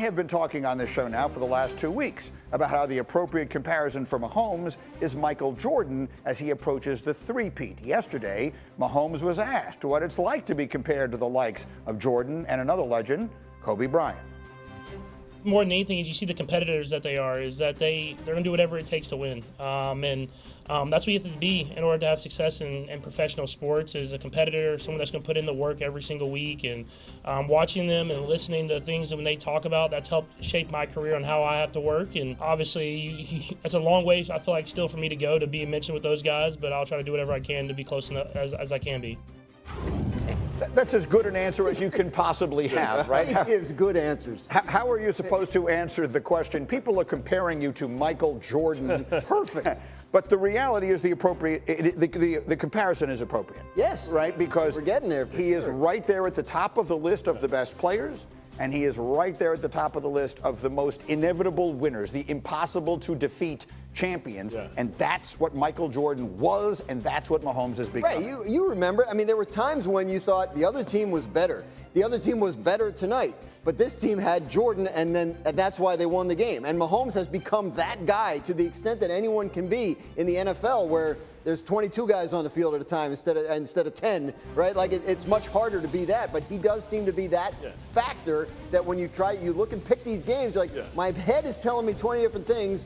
have been talking on this show now for the last 2 weeks about how the appropriate comparison for Mahomes is Michael Jordan as he approaches the three-peat. Yesterday, Mahomes was asked what it's like to be compared to the likes of Jordan and another legend, Kobe Bryant. More than anything, is you see the competitors that they are, is that they're going to do whatever it takes to win. That's what you have to be in order to have success in professional sports, is a competitor, someone that's going to put in the work every single week. And watching them and listening to things that when they talk about, that's helped shape my career on how I have to work. And obviously, it's a long way, I feel like, still for me to go to be mentioned with those guys, but I'll try to do whatever I can to be close enough as I can be. That's as good an answer as you can possibly have, right? He gives good answers. How are you supposed to answer the question? People are comparing you to Michael Jordan. Perfect. But the reality is the comparison is appropriate. Yes. Right? Because we're getting there. He is right there at the top of the list of the best players, and he is right there at the top of the list of the most inevitable winners, the impossible to defeat champions. Yeah. And that's what Michael Jordan was, and that's what Mahomes has become. Right, you remember, I mean, there were times when you thought the other team was better. The other team was better tonight, but this team had Jordan, and that's why they won the game. And Mahomes has become that guy to the extent that anyone can be in the NFL, where there's 22 guys on the field at a time instead of 10, right? Like it's much harder to be that, but he does seem to be that factor that when you look and pick these games, you're like, my head is telling me 20 different things,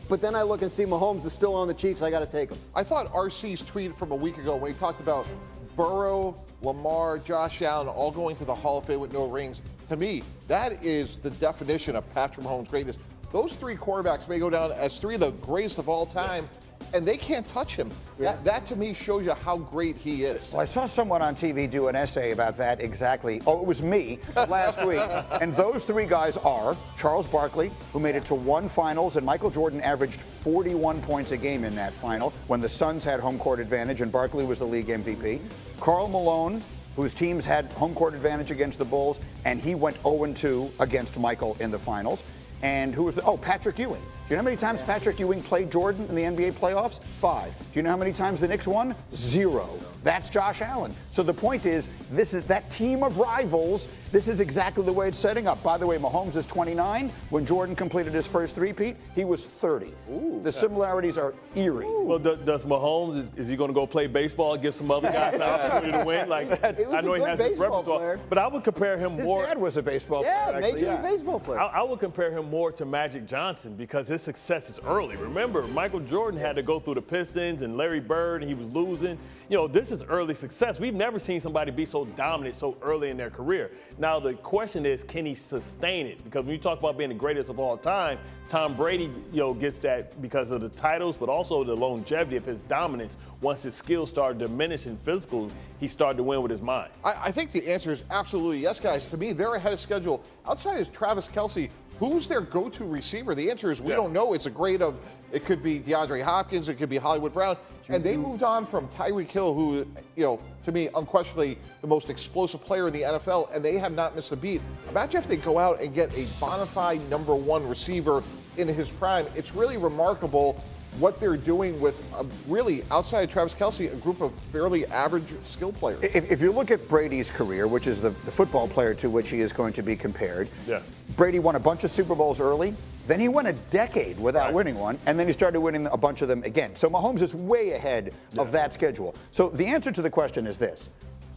but then I look and see Mahomes is still on the Chiefs. I got to take him. I thought RC's tweet from a week ago when he talked about Burrow, Lamar, Josh Allen all going to the Hall of Fame with no rings. To me, that is the definition of Patrick Mahomes' greatness. Those three quarterbacks may go down as three of the greatest of all time, and they can't touch him. That to me shows you how great he is. Well, I saw someone on TV do an essay about that exactly. Oh, it was me last week. And those three guys are Charles Barkley, who made it to one finals, and Michael Jordan averaged 41 points a game in that final when the Suns had home court advantage and Barkley was the league MVP. Karl Malone, whose teams had home court advantage against the Bulls, and he went 0-2 against Michael in the finals. And who was Patrick Ewing. Do you know how many times Patrick Ewing played Jordan in the NBA playoffs? 5. Do you know how many times the Knicks won? 0. That's Josh Allen. So the point is, this is that team of rivals. This is exactly the way it's setting up. By the way, Mahomes is 29. When Jordan completed his first three-peat, he was 30. Ooh, the similarities are eerie. Well, does Mahomes, is he going to go play baseball and give some other guys an opportunity to win? I know he has his repertoire, but I would compare him more. His dad was a baseball player. Yeah, major league baseball player. I would compare him more to Magic Johnson because his success is early. Remember, Michael Jordan had to go through the Pistons and Larry Bird, and he was losing. You know, this is early success. We've never seen somebody be so dominant so early in their career. Now, the question is, can he sustain it? Because when you talk about being the greatest of all time, Tom Brady, gets that because of the titles, but also the longevity of his dominance. Once his skills started diminishing physical, he started to win with his mind. I think the answer is absolutely yes, guys. To me, they're ahead of schedule. Outside is Travis Kelce. Who's their go-to receiver? The answer is we don't know. It's a grade of, it could be DeAndre Hopkins, it could be Hollywood Brown. And they moved on from Tyreek Hill, who, to me, unquestionably the most explosive player in the NFL, and they have not missed a beat. Imagine if they go out and get a bona fide number one receiver in his prime. It's really remarkable what they're doing with, really, outside of Travis Kelce, a group of fairly average skill players. If you look at Brady's career, which is the football player to which he is going to be compared, Brady won a bunch of Super Bowls early. Then he went a decade without winning one, and then he started winning a bunch of them again. So Mahomes is way ahead of that schedule. So the answer to the question is this.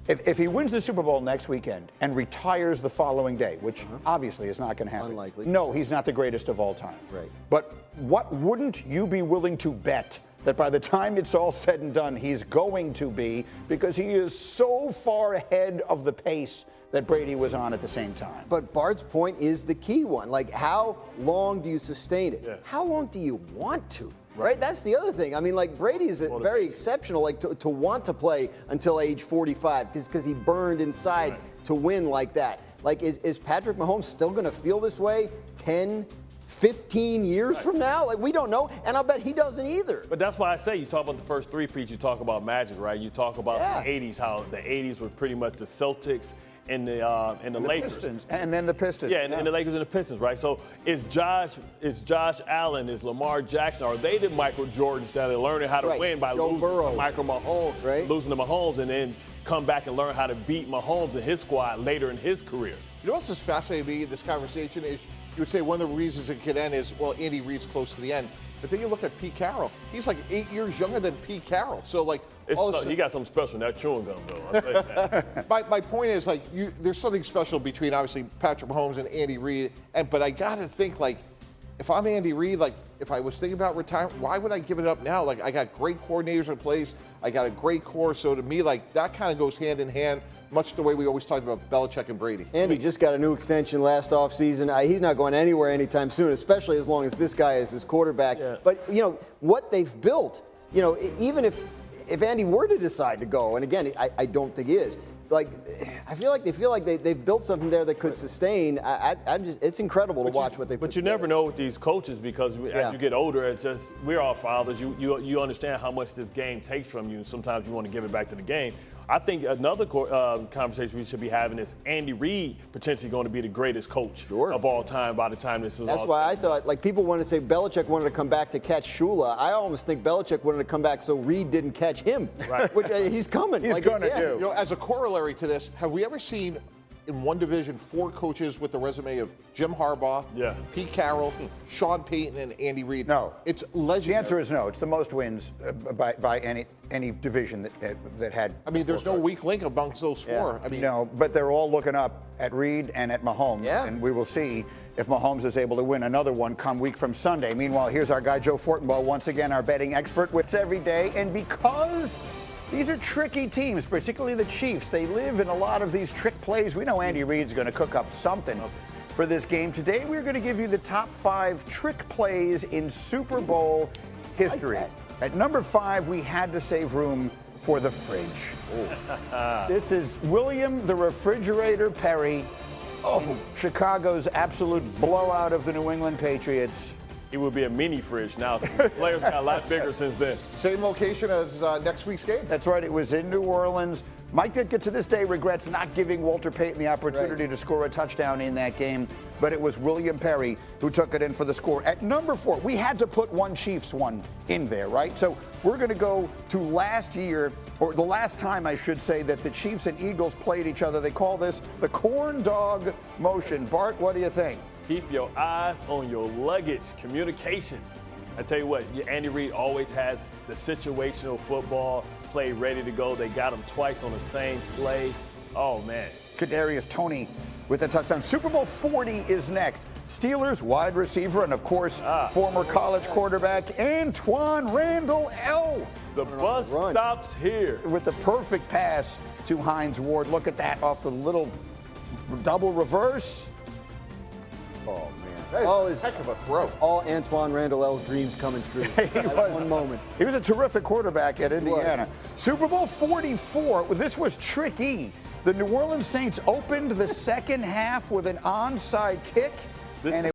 If he wins the Super Bowl next weekend and retires the following day, which obviously is not going to happen. Unlikely. No, he's not the greatest of all time. Right. But what wouldn't you be willing to bet that by the time it's all said and done, he's going to be, because he is so far ahead of the pace that Brady was on at the same time. But Bart's point is the key one. Like, how long do you sustain it? How long do you want to? Right? That's the other thing. I mean, like, Brady is very exceptional, like, to want to play until age 45 because he burned inside to win like that. Like, is Patrick Mahomes still going to feel this way 10, 15 years from now? Like, we don't know, and I'll bet he doesn't either. But that's why I say, you talk about the first three-peats, you talk about Magic, right? You talk about the 80s, how the 80s was pretty much the Celtics and the Lakers. Pistons. And then the Pistons. Yeah, and the Lakers and the Pistons, right? So is Josh Allen, is Lamar Jackson, are they the Michael Jordans that are learning how to win by losing to Michael Mahomes, losing to Mahomes, and then come back and learn how to beat Mahomes and his squad later in his career? You know what's just fascinating me in this conversation is you would say one of the reasons it could end is, well, Andy Reid's close to the end. But then you look at Pete Carroll. He's like 8 years younger than Pete Carroll. So, like, he got something special in that chewing gum, though. I'll tell you that. my point is, like, there's something special between, obviously, Patrick Mahomes and Andy Reid. But I got to think, like, if I'm Andy Reid, like, if I was thinking about retirement, why would I give it up now? Like, I got great coordinators in place. I got a great core. So, to me, like, that kind of goes hand in hand, much the way we always talk about Belichick and Brady. Andy just got a new extension last offseason. He's not going anywhere anytime soon, especially as long as this guy is his quarterback. Yeah. But, you know, what they've built, you know, even if Andy were to decide to go, and again, I don't think he is, like, I feel like they've built something there that could sustain. It's incredible to watch what they've But you never know with these coaches because as you get older, we're all fathers. You understand how much this game takes from you. Sometimes you want to give it back to the game. I think another conversation we should be having is Andy Reid potentially going to be the greatest coach of all time by the time this is all. That's why I thought, like, people want to say Belichick wanted to come back to catch Shula. I almost think Belichick wanted to come back so Reid didn't catch him, which he's coming. He's going to do. You know, as a corollary to this, have we ever seen in one division 4 coaches with the resume of Jim Harbaugh, Pete Carroll, Sean Payton, and Andy Reid? No. It's legendary. The answer is no. It's the most wins by any division that had. I mean, there's no weak link amongst those 4. I mean, no, but they're all looking up at Reid and at Mahomes, and we will see if Mahomes is able to win another one come week from Sunday. Meanwhile, here's our guy Joe Fortenbaugh, once again our betting expert with us every day, and because these are tricky teams, particularly the Chiefs. They live in a lot of these trick plays. We know Andy Reid's going to cook up something for this game. Today, we're going to give you the top 5 trick plays in Super Bowl history. At number 5, we had to save room for the fridge. This is William the Refrigerator Perry. Chicago's absolute blowout of the New England Patriots. It would be a mini fridge now. Players got a lot bigger since then. Same location as next week's game. That's right. It was in New Orleans. Mike Ditka to this day regrets not giving Walter Payton the opportunity to score a touchdown in that game, but it was William Perry who took it in for the score. At number 4, we had to put one Chiefs one in there, right? So we're going to go to last year, or the last time I should say, that the Chiefs and Eagles played each other. They call this the corn dog motion. Bart, what do you think? Keep your eyes on your luggage. Communication. I tell you what, Andy Reid always has the situational football play ready to go. They got him twice on the same play. Oh, man. Kadarius Toney with a touchdown. Super Bowl 40 is next. Steelers wide receiver and, of course, former college quarterback Antoine Randall L. The bus stops here. With the perfect pass to Hines Ward. Look at that off the little double reverse. Oh, man. That is heck of a throw. All Antoine Randall L's dreams coming true. One moment. He was a terrific quarterback at Indiana. Super Bowl 44. This was tricky. The New Orleans Saints opened the second half with an onside kick, and it